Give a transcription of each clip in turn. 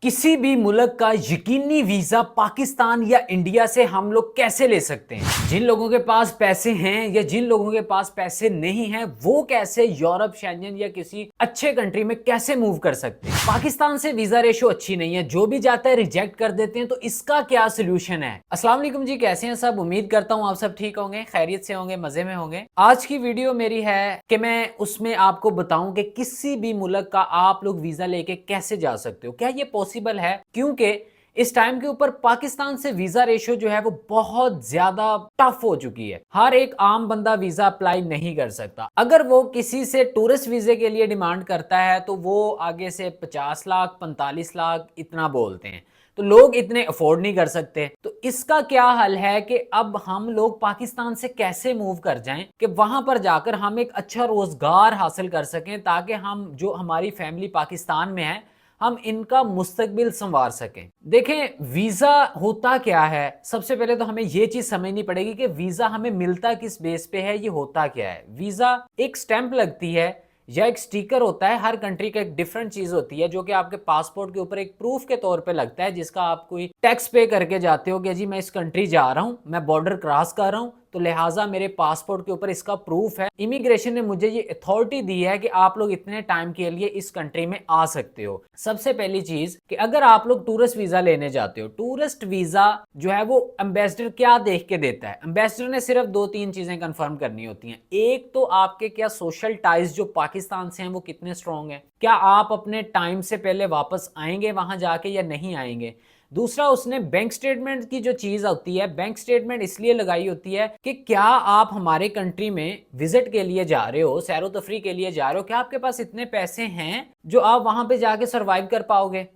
किसी भी मुल्क का यकीनी वीजा पाकिस्तान या इंडिया से हम लोग कैसे ले सकते हैं? जिन लोगों के पास पैसे हैं या जिन लोगों के पास पैसे नहीं हैं, वो कैसे यूरोप, शेंजन या किसी अच्छे कंट्री में कैसे मूव कर सकते हैं? पाकिस्तान से वीजा रेशो अच्छी नहीं है, जो भी जाता है रिजेक्ट कर देते हैं, तो इसका क्या सोल्यूशन है? अस्सलाम वालेकुम जी, कैसे हैं सब? उम्मीद करता हूँ आप सब ठीक होंगे, खैरियत से होंगे, मजे में होंगे। आज की वीडियो मेरी है कि मैं उसमें आपको बताऊं कि किसी भी मुल्क का आप लोग वीजा लेके कैसे जा सकते हो। क्या ये पॉसिबल है? क्योंकि इस टाइम के ऊपर पाकिस्तान से वीजा रेशो जो है वो बहुत ज्यादा टफ हो चुकी है। हर एक आम बंदा वीजा अप्लाई नहीं कर सकता। अगर वो किसी से टूरिस्ट वीजे के लिए डिमांड करता है तो वो आगे से 50 लाख 45 लाख इतना बोलते हैं, तो लोग इतने अफोर्ड नहीं कर सकते। तो इसका क्या हल है कि अब हम लोग पाकिस्तान से कैसे मूव कर जाएं कि वहां पर जाकर हम एक अच्छा रोजगार हासिल कर सकें, ताकि हम जो हमारी फैमिली पाकिस्तान में है हम इनका मुस्तकबिल संवार सकें। देखें, वीजा होता क्या है। सबसे पहले तो हमें यह चीज समझनी पड़ेगी कि वीजा हमें मिलता किस बेस पे है, ये होता क्या है। वीजा एक स्टैंप लगती है या एक स्टिकर होता है। हर कंट्री का एक डिफरेंट चीज होती है जो कि आपके पासपोर्ट के ऊपर एक प्रूफ के तौर पे लगता है, जिसका आप कोई टैक्स पे करके जाते हो कि जी मैं इस कंट्री जा रहा हूं, मैं बॉर्डर क्रॉस कर रहा हूं, तो लिहाजा मेरे पासपोर्ट के ऊपर इसका प्रूफ है। इमिग्रेशन ने मुझे ये अथॉरिटी दी है कि आप लोग इतने टाइम के लिए इस कंट्री में आ सकते हो। सबसे पहली चीज कि अगर आप लोग टूरिस्ट वीजा लेने जाते हो, टूरिस्ट वीजा जो है वो एम्बेसडर क्या देख के देता है? एम्बेसडर ने सिर्फ दो तीन चीजें कंफर्म करनी होती हैं। एक तो आपके क्या सोशल टाइज जो पाकिस्तान से हैं वो कितने स्ट्रांग हैं, क्या आप अपने टाइम से पहले वापस आएंगे वहां जाके या नहीं आएंगे। दूसरा, उसने बैंक स्टेटमेंट की जो चीज होती है, बैंक स्टेटमेंट इसलिए लगाई होती है कि क्या आप हमारे कंट्री में विजिट के लिए जा रहे हो, सैरो तफरी के लिए जा रहे हो, क्या आपके पास इतने पैसे हैं जो आप वहां पे जाके सरवाइव कर पाओगे।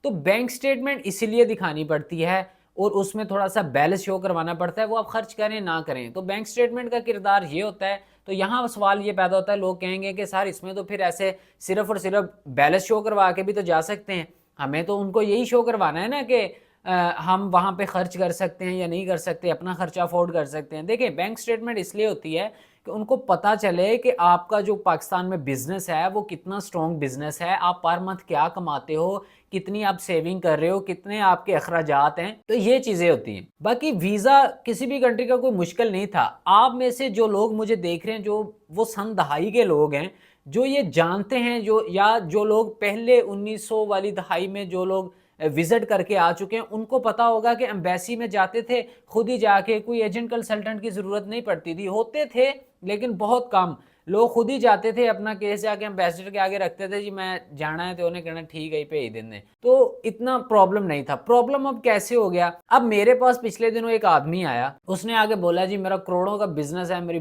तो बैंक स्टेटमेंट इसीलिए दिखानी पड़ती है और उसमें थोड़ा सा बैलेंस शो करवाना पड़ता है, वो आप खर्च करें ना करें। तो बैंक स्टेटमेंट का किरदार ये होता है। तो यहाँ सवाल ये पैदा होता है, लोग कहेंगे कि सर इसमें तो फिर ऐसे सिर्फ और सिर्फ बैलेंस शो करवा के भी तो जा सकते हैं। हमें तो उनको यही शो करवाना है ना कि हम वहाँ पे खर्च कर सकते हैं या नहीं कर सकते, अपना खर्चा अफोर्ड कर सकते हैं। देखिए, बैंक स्टेटमेंट इसलिए होती है कि उनको पता चले कि आपका जो पाकिस्तान में बिजनेस है वो कितना स्ट्रॉन्ग बिजनेस है, आप पर मंथ क्या कमाते हो, कितनी आप सेविंग कर रहे हो, कितने आपके अखराजात हैं। तो ये चीजें होती हैं। बाकी वीजा किसी भी कंट्री का कोई मुश्किल नहीं था। आप में से जो लोग मुझे देख रहे हैं, जो वो सन दहाई के लोग हैं, जो ये जानते हैं, जो या जो लोग पहले 1900 वाली दहाई में जो लोग विजिट करके आ चुके हैं, उनको पता होगा कि एम्बेसी में जाते थे खुद ही जाके, कोई एजेंट कंसल्टेंट की जरूरत नहीं पड़ती थी। होते थे लेकिन बहुत कम लोग खुद ही जाते थे, अपना केस जाके एम्बेसडर के आगे रखते थे, जी मैं जाना है, तो उन्हें कहना ठीक है भेज देने। तो इतना प्रॉब्लम नहीं था। प्रॉब्लम अब कैसे हो गया? अब मेरे पास पिछले दिनों एक आदमी आया, उसने आगे बोला जी मेरा करोड़ों का बिजनेस है, मेरी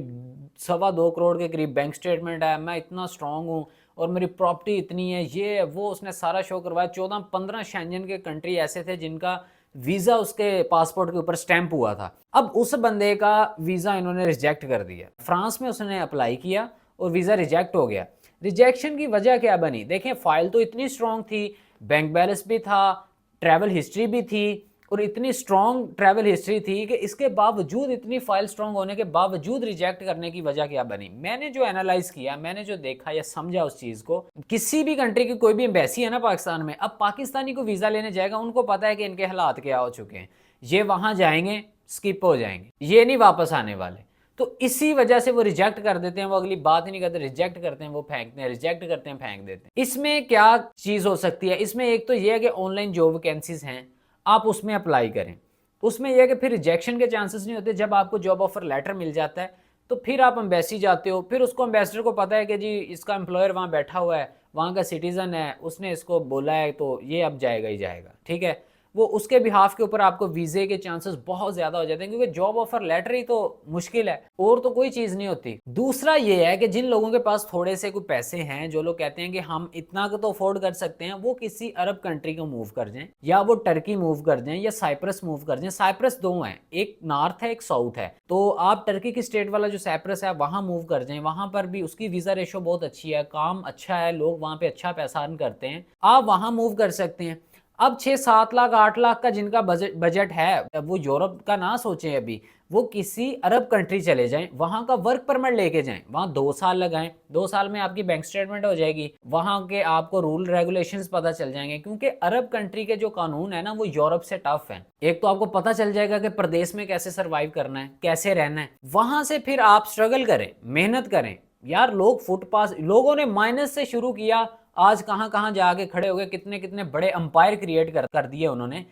2.25 करोड़ के करीब बैंक स्टेटमेंट है, मैं इतना स्ट्रांग हूँ और मेरी प्रॉपर्टी इतनी है, ये वो। उसने सारा शो करवाया। 14-15 शेंजन के कंट्री ऐसे थे जिनका वीजा उसके पासपोर्ट के ऊपर स्टैंप हुआ था। अब उस बंदे का वीजा इन्होंने रिजेक्ट कर दिया। फ्रांस में उसने अप्लाई किया और वीजा रिजेक्ट हो गया। रिजेक्शन की वजह क्या बनी? देखें, फाइल तो इतनी स्ट्रांग थी, बैंक बैलेंस भी था, ट्रैवल हिस्ट्री भी थी, और इतनी स्ट्रॉन्ग ट्रैवल हिस्ट्री थी कि इसके बावजूद, इतनी फाइल स्ट्रॉन्ग होने के बावजूद रिजेक्ट करने की वजह क्या बनी? मैंने जो एनालाइज किया, मैंने जो देखा या समझा उस चीज को, किसी भी कंट्री की कोई भी एम्बेसी है ना पाकिस्तान में, अब पाकिस्तानी को वीजा लेने जाएगा, उनको पता है कि इनके हालात क्या हो चुके हैं, ये वहां जाएंगे स्किप हो जाएंगे, ये नहीं वापस आने वाले। तो इसी वजह से वो रिजेक्ट कर देते हैं, वो अगली बात ही नहीं करते, रिजेक्ट करते हैं, वो फेंकते हैं, रिजेक्ट करते हैं, फेंक देते हैं। इसमें क्या चीज हो सकती है? इसमें एक तो ये है कि ऑनलाइन जॉब वैकेंसीज हैं, आप उसमें अप्लाई करें। उसमें यह है कि फिर रिजेक्शन के चांसेस नहीं होते। जब आपको जॉब ऑफर लेटर मिल जाता है तो फिर आप एम्बेसी जाते हो, फिर उसको एम्बेसडर को पता है कि जी इसका एम्प्लॉयर वहाँ बैठा हुआ है, वहाँ का सिटीजन है, उसने इसको बोला है, तो ये अब जाएगा ही जाएगा, ठीक है। वो उसके बिहाफ के ऊपर आपको वीजे के चांसेस बहुत ज्यादा हो जाते हैं, क्योंकि जॉब ऑफर लेटर ही तो मुश्किल है, और तो कोई चीज नहीं होती। दूसरा ये है कि जिन लोगों के पास थोड़े से कोई पैसे हैं, जो लोग कहते हैं कि हम इतना तो अफोर्ड कर सकते हैं, वो किसी अरब कंट्री को मूव कर जाएं, या वो टर्की मूव कर जाएं, या साइप्रस मूव कर जाएं। साइप्रस दो हैं, एक नॉर्थ है एक साउथ है। तो आप टर्की की स्टेट वाला जो साइप्रस है वहां मूव कर जाएं। वहां पर भी उसकी वीजा रेशो बहुत अच्छी है, काम अच्छा है, लोग वहां पे अच्छा पैसा अर्न करते हैं, आप वहां मूव कर सकते हैं। अब 6-7 लाख 8 लाख का जिनका बजट है वो यूरोप का ना सोचें, अभी वो किसी अरब कंट्री चले जाएं, वहां का वर्क परमिट लेके जाएं, वहां 2 साल लगाएं, 2 साल में आपकी बैंक स्टेटमेंट हो जाएगी, वहां के आपको रूल रेगुलेशंस पता चल जाएंगे, क्योंकि अरब कंट्री के जो कानून है ना वो यूरोप से टफ है। एक तो आपको पता चल जाएगा कि प्रदेश में कैसे सरवाइव करना है, कैसे रहना है, वहां से फिर आप स्ट्रगल करें, मेहनत करें। यार लोग फुटपाथ, लोगों ने माइनस से शुरू किया, आज कहां कहां जाके खड़े हो गए, कितने कितने बड़े अंपायर क्रिएट कर दिए उन्होंने।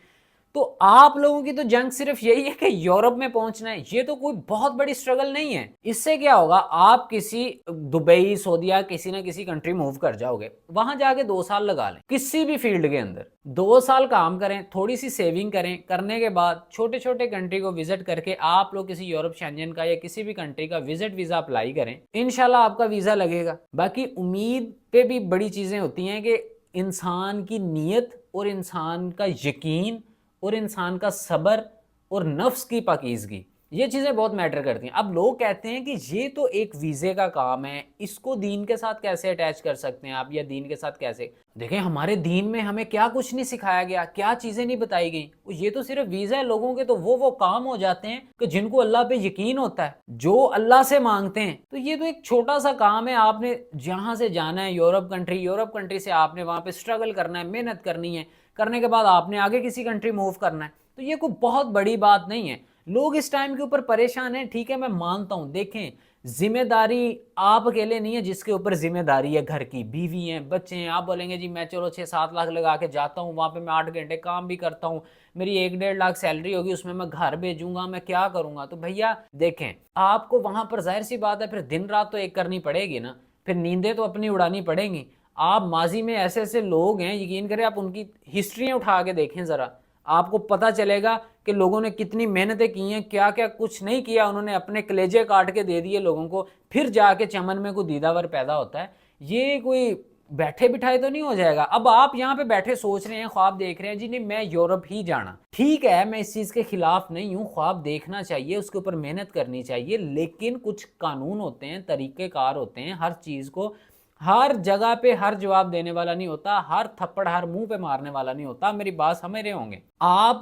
तो आप लोगों की तो जंग सिर्फ यही है कि यूरोप में पहुंचना है, ये तो कोई बहुत बड़ी स्ट्रगल नहीं है। इससे क्या होगा, आप किसी दुबई सऊदीया किसी ना किसी कंट्री मूव कर जाओगे, वहां जाके 2 साल लगा लें किसी भी फील्ड के अंदर, 2 साल काम करें, थोड़ी सी सेविंग करें, करने के बाद छोटे छोटे कंट्री को विजिट करके आप लोग किसी यूरोप शेंजन का या किसी भी कंट्री का विजिट वीजा अप्लाई करें, इंशाल्लाह आपका वीजा लगेगा। बाकी उम्मीद पे भी बड़ी चीजें होती हैं कि इंसान की नीयत और इंसान का यकीन और इंसान का सब्र और नफ्स की पाकीज़गी, ये चीज़ें बहुत मैटर करती हैं। अब लोग कहते हैं कि ये तो एक वीज़े का काम है, इसको दीन के साथ कैसे अटैच कर सकते हैं आप, या दीन के साथ कैसे। देखें हमारे दीन में हमें क्या कुछ नहीं सिखाया गया, क्या चीज़ें नहीं बताई गई। ये तो सिर्फ वीज़ा है, लोगों के तो वो काम हो जाते हैं कि जिनको अल्लाह पे यकीन होता है, जो अल्लाह से मांगते हैं। तो ये तो एक छोटा सा काम है, आपने जहाँ से जाना है यूरोप कंट्री से आपने वहाँ पे स्ट्रगल करना है, मेहनत करनी है, करने के बाद आपने आगे किसी कंट्री मूव करना है। तो ये कोई बहुत बड़ी बात नहीं है। लोग इस टाइम के ऊपर परेशान हैं, ठीक है मैं मानता हूं। देखें जिम्मेदारी आप अकेले नहीं है जिसके ऊपर जिम्मेदारी है, घर की बीवी हैं, बच्चे हैं। आप बोलेंगे जी मैं चलो 6-7 लाख लगा के जाता हूँ, वहां पे मैं 8 घंटे काम भी करता हूँ, मेरी 1-1.5 लाख सैलरी होगी, उसमें मैं घर भेजूंगा, मैं क्या करूंगा। तो भैया देखें आपको वहां पर जाहिर सी बात है फिर दिन रात तो एक करनी पड़ेगी ना, फिर नींदें तो अपनी उड़ानी पड़ेंगी। आप माजी में ऐसे ऐसे लोग हैं, यकीन करें आप उनकी हिस्ट्रियां उठा के देखें ज़रा, आपको पता चलेगा कि लोगों ने कितनी मेहनतें की हैं, क्या क्या कुछ नहीं किया उन्होंने, अपने कलेजे काट के दे दिए लोगों को, फिर जाके चमन में कोई दीदावर पैदा होता है। ये कोई बैठे बिठाए तो नहीं हो जाएगा। अब आप यहाँ पे बैठे सोच रहे हैं, ख्वाब देख रहे हैं, जी नहीं मैं यूरोप ही जाना, ठीक है मैं इस चीज़ के खिलाफ नहीं हूँ, ख्वाब देखना चाहिए, उसके ऊपर मेहनत करनी चाहिए, लेकिन कुछ कानून होते हैं, तरीक़ेकार होते हैं, हर चीज़ को हर जगह पे हर जवाब देने वाला नहीं होता, हर थप्पड़ हर मुंह पे मारने वाला नहीं होता। मेरी बात समझ रहे होंगे। आप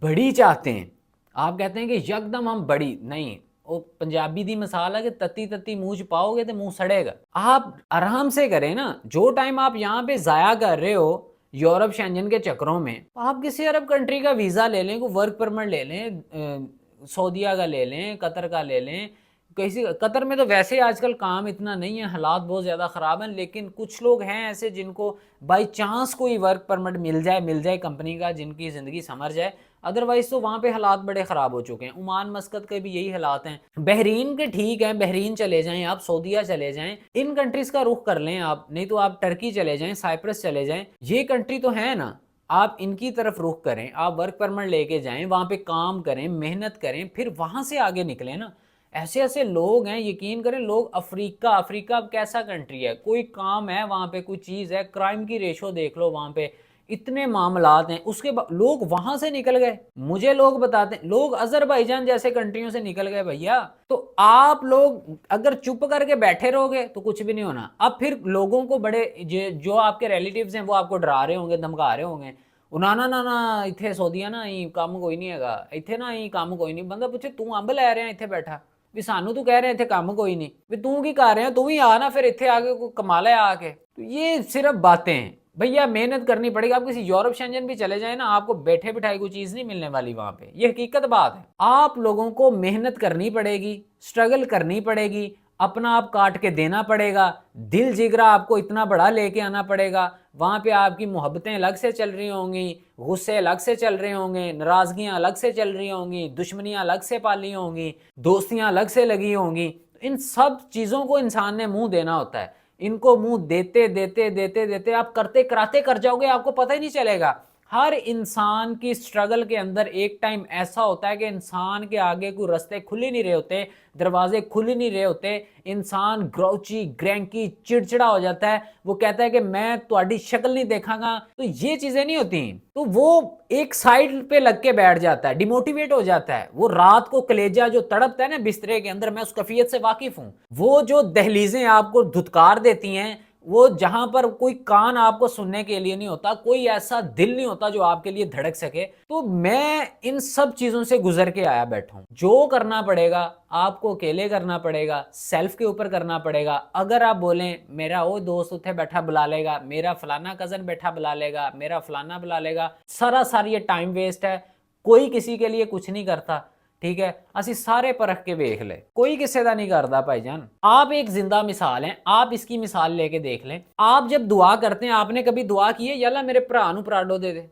बड़ी चाहते हैं, आप कहते हैं कि यकदम हम बड़ी नहीं, वो पंजाबी दी मिसाल है कि तत्ती तत्ती मुंह च पाओगे तो मुंह सड़ेगा। आप आराम से करें ना, जो टाइम आप यहाँ पे जाया कर रहे हो यूरोप शेंजन के चक्रों में, आप किसी अरब कंट्री का वीज़ा ले लें, कोई वर्क परमिट ले लें, सऊदीया का ले लें, कतर का ले लें। किसी कतर में तो वैसे आजकल काम इतना नहीं है, हालात बहुत ज़्यादा ख़राब हैं, लेकिन कुछ लोग हैं ऐसे जिनको बाई चांस कोई वर्क परमिट मिल जाए कंपनी का, जिनकी ज़िंदगी संवर जाए, अदरवाइज़ तो वहाँ पे हालात बड़े ख़राब हो चुके हैं। ओमान मस्कत के भी यही हालात हैं, बहरीन के ठीक है, बहरीन चले जाएँ आप, सऊदीया चले जाएँ, इन कंट्रीज़ का रुख कर लें आप, नहीं तो आप टर्की चले जाएँ, साइप्रस चले जाएँ, ये कंट्री तो है ना, आप इनकी तरफ रुख करें, आप वर्क परमिट लेके जाएँ, वहाँ पे काम करें, मेहनत करें, फिर वहाँ से आगे निकलें ना। ऐसे ऐसे लोग हैं, यकीन करें लोग, अफ्रीका अब कैसा कंट्री है, कोई काम है वहाँ पे, कोई चीज़ है, क्राइम की रेशो देख लो वहाँ पे, इतने मामलात हैं, उसके बाद लोग वहाँ से निकल गए। मुझे लोग बताते हैं लोग अजरबैजान जैसे कंट्रियों से निकल गए भैया। तो आप लोग अगर चुप करके बैठे रहोगे तो कुछ भी नहीं होना। अब फिर लोगों को बड़े जो आपके रिलेटिव्स हैं वो आपको डरा रहे होंगे, धमका रहे होंगे, उनाना ना इतने सऊदीया ना काम कोई नहीं है, इतने ना काम कोई नहीं। बंदा पूछे तू अंब लै रहा इतने बैठा, भी सानू तू कह रहे इतने काम कोई नहीं, भी तू की कर रहे हैं, तू भी आ ना फिर इतने आके कोई कमा ले आके। तो ये सिर्फ बातें हैं भैया, मेहनत करनी पड़ेगी। आप किसी यूरोप शेंजन भी चले जाए ना, आपको बैठे बिठाई कोई चीज नहीं मिलने वाली वहां पे, ये हकीकत बात है। आप लोगों को मेहनत करनी पड़ेगी, स्ट्रगल करनी पड़ेगी, अपना आप काट के देना पड़ेगा, दिल जिगरा आपको इतना बड़ा लेके आना पड़ेगा। वहां पे आपकी मोहब्बतें अलग से चल रही होंगी, गुस्से अलग से चल रहे होंगे, नाराजगियां अलग से चल रही होंगी, दुश्मनियां अलग से पाली होंगी, दोस्तियां अलग से लगी होंगी। इन सब चीजों को इंसान ने मुंह देना होता है। इनको मुंह देते देते देते देते आप करते कराते कर जाओगे, आपको पता ही नहीं चलेगा। हर इंसान की स्ट्रगल के अंदर एक टाइम ऐसा होता है कि इंसान के आगे कोई रास्ते खुल ही नहीं रहे होते, दरवाजे खुल ही नहीं रहे होते, इंसान ग्राउची ग्रैंकी चिड़चिड़ा हो जाता है, वो कहता है कि मैं तुम्हारी शक्ल नहीं देखांगा। तो ये चीजें नहीं होती, तो वो एक साइड पे लग के बैठ जाता है, डिमोटिवेट हो जाता है। वो रात को कलेजा जो तड़पता है ना बिस्तरे के अंदर, मैं उस कैफियत से वाकिफ हूं। वो जो दहलीजें आपको धुतकार देती हैं, وہ جہاں پر کوئی کان آپ کو سننے کے لیے نہیں ہوتا, کوئی ایسا دل نہیں ہوتا جو آپ کے لیے دھڑک سکے. تو میں ان سب چیزوں سے گزر کے آیا بیٹھا ہوں. جو کرنا پڑے گا آپ کو اکیلے کرنا پڑے گا, سیلف کے اوپر کرنا پڑے گا. اگر آپ بولیں میرا وہ دوست اتنے بیٹھا بلا لے گا, میرا فلانا کزن بیٹھا بلا لے گا, میرا فلانا بلا لے گا, سارا یہ ٹائم ویسٹ ہے. کوئی کسی کے لیے کچھ نہیں کرتا, ٹھیک ہے. اسی سارے پرکھ کے دیکھ لے, کوئی کسی دا نہیں کرتا بھائی جان. آپ ایک زندہ مثال ہیں, آپ اس کی مثال لے کے دیکھ لیں. آپ جب دعا کرتے ہیں, آپ نے کبھی دعا کی ہے یا اللہ میرے بھرا نوں پراڈو دے دے؟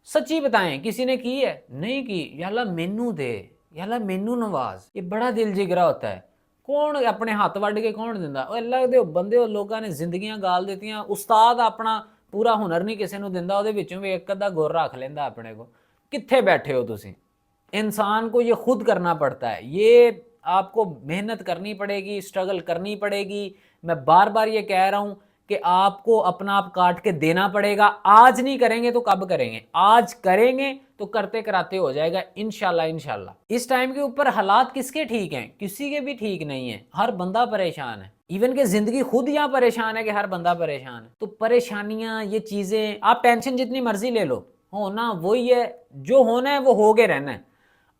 سچی بتائیں کسی نے کی ہے؟ نہیں کی. یا اللہ مینوں دے, یا اللہ مینوں نواز. یہ بڑا دل جگرا ہوتا ہے. کون اپنے ہاتھ وڈ کے کون دیندا؟ او اللہ دے بندے, لوگاں نے زندگیاں گال دیتیاں. استاد اپنا پورا ہنر نہیں کسی نوں دیندا, اودے وچوں وی ایک ادھا گور رکھ لیندا اپنے کو. کتھے بیٹھے ہو تسی؟ انسان کو یہ خود کرنا پڑتا ہے. یہ آپ کو محنت کرنی پڑے گی, اسٹرگل کرنی پڑے گی. میں بار بار یہ کہہ رہا ہوں کہ آپ کو اپنا آپ کاٹ کے دینا پڑے گا. آج نہیں کریں گے تو کب کریں گے؟ آج کریں گے تو کرتے کراتے ہو جائے گا انشاءاللہ. اس ٹائم کے اوپر حالات کس کے ٹھیک ہیں؟ کسی کے بھی ٹھیک نہیں ہیں. ہر بندہ پریشان ہے. ایون کہ زندگی خود یہاں پریشان ہے کہ ہر بندہ پریشان ہے. تو پریشانیاں, یہ چیزیں, آپ ٹینشن جتنی مرضی لے لو, ہونا وہی ہے. جو ہونا ہے وہ ہو کے رہنا ہے.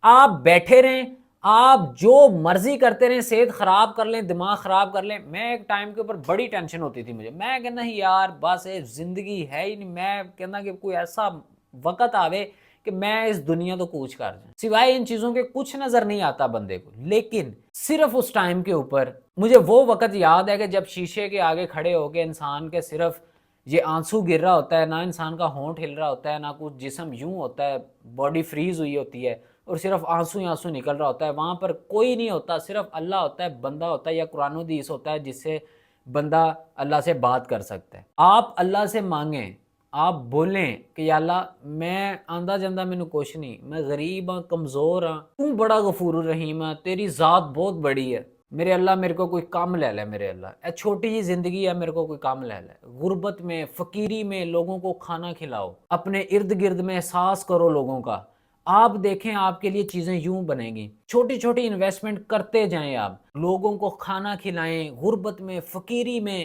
آپ بیٹھے رہیں, آپ جو مرضی کرتے رہیں, صحت خراب کر لیں, دماغ خراب کر لیں. میں ایک ٹائم کے اوپر بڑی ٹینشن ہوتی تھی مجھے. میں کہنا ہی یار بس زندگی ہے ہی نہیں. میں کہنا کہ کوئی ایسا وقت آوے کہ میں اس دنیا تو کوچ کر جاؤں. سوائے ان چیزوں کے کچھ نظر نہیں آتا بندے کو. لیکن صرف اس ٹائم کے اوپر مجھے وہ وقت یاد ہے کہ جب شیشے کے آگے کھڑے ہو کے انسان کے صرف یہ آنسو گر رہا ہوتا ہے, نہ انسان کا ہونٹ ہل رہا ہوتا ہے, نہ کچھ جسم یوں ہوتا ہے, باڈی فریز ہوئی ہوتی ہے اور صرف آنسو ہی آنسو نکل رہا ہوتا ہے. وہاں پر کوئی نہیں ہوتا, صرف اللہ ہوتا ہے, بندہ ہوتا ہے, یا قرآن و حدیث ہوتا ہے جس سے بندہ اللہ سے بات کر سکتا ہے. آپ اللہ سے مانگیں, آپ بولیں کہ یا اللہ میں آندہ جاندہ مینوں کچھ نہیں, میں غریب ہاں, کمزور ہاں, تو بڑا غفور الرحیم ہے, تیری ذات بہت بڑی ہے, میرے اللہ میرے کو کوئی کام لے لے. میرے اللہ اے چھوٹی جی زندگی ہے, میرے کو کوئی کام لے لے. غربت میں, فقیری میں لوگوں کو کھانا کھلاؤ, اپنے ارد گرد میں احساس کرو لوگوں کا. آپ دیکھیں آپ کے لیے چیزیں یوں بنیں گی. چھوٹی چھوٹی انویسٹمنٹ کرتے جائیں, آپ لوگوں کو کھانا کھلائیں, غربت میں, فقیری میں.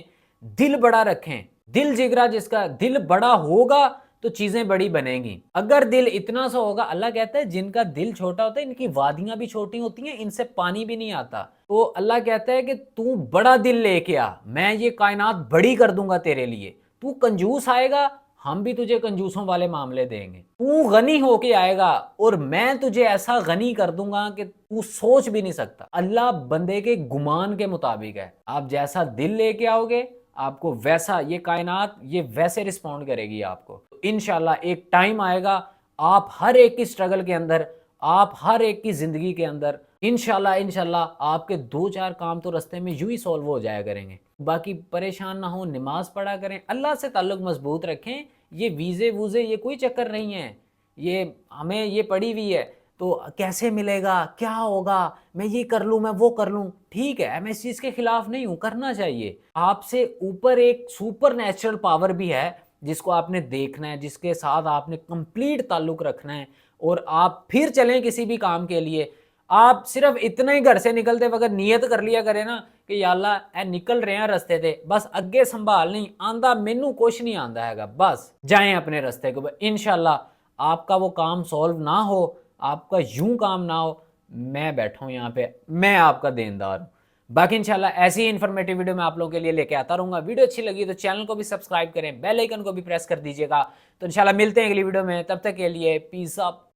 دل بڑا رکھیں. دل جگرا, جس کا دل بڑا ہوگا تو چیزیں بڑی بنیں گی. اگر دل اتنا سا ہوگا, اللہ کہتا ہے جن کا دل چھوٹا ہوتا ہے ان کی وادیاں بھی چھوٹی ہوتی ہیں, ان سے پانی بھی نہیں آتا. تو اللہ کہتا ہے کہ تو بڑا دل لے کے آ, میں یہ کائنات بڑی کر دوں گا تیرے لیے. تو کنجوس آئے گا, ہم بھی تجھے کنجوسوں والے معاملے دیں گے. تو غنی ہو کے آئے گا اور میں تجھے ایسا غنی کر دوں گا کہ تو سوچ بھی نہیں سکتا. اللہ بندے کے گمان کے مطابق ہے. آپ جیسا دل لے کے آؤ گے, آپ کو ویسا یہ کائنات یہ ویسے رسپونڈ کرے گی آپ کو. انشاءاللہ ایک ٹائم آئے گا, آپ ہر ایک کی سٹرگل کے اندر, آپ ہر ایک کی زندگی کے اندر انشاءاللہ آپ کے 2-4 کام تو رستے میں یوں ہی سولو ہو جایا کریں گے. باقی پریشان نہ ہوں, نماز پڑھا کریں, اللہ سے تعلق مضبوط رکھیں. یہ ویزے ووزے یہ کوئی چکر نہیں ہے. یہ ہمیں یہ پڑی ہوئی ہے تو کیسے ملے گا, کیا ہوگا, میں یہ کر لوں, میں وہ کر لوں. ٹھیک ہے, میں اس چیز کے خلاف نہیں ہوں, کرنا چاہیے. آپ سے اوپر ایک سپر نیچرل پاور بھی ہے جس کو آپ نے دیکھنا ہے, جس کے ساتھ آپ نے کمپلیٹ تعلق رکھنا ہے, اور آپ پھر چلیں کسی بھی کام کے لیے. آپ صرف اتنا ہی گھر سے نکلتے وقت نیت کر لیا کریں نا کہ یا اللہ اے نکل رہے ہیں رستے تے, بس اگے سنبھال نہیں آندا, مینوں کچھ نہیں آندا ہے گا, بس جائیں اپنے رستے کو. انشاءاللہ آپ کا وہ کام سولو نہ ہو, آپ کا یوں کام نہ ہو, میں بیٹھا ہوں یہاں پہ, میں آپ کا دیندار ہوں. باقی انشاءاللہ ایسی انفارمیٹیو ویڈیو میں آپ لوگوں کے لیے لے کے آتا رہوں گا. ویڈیو اچھی لگی تو چینل کو بھی سبسکرائب کریں, بیل آئیکن کو بھی پریس کر دیجیے گا. تو انشاءاللہ ملتے ہیں اگلی ویڈیو میں, تب تک کے لیے پیس اپ.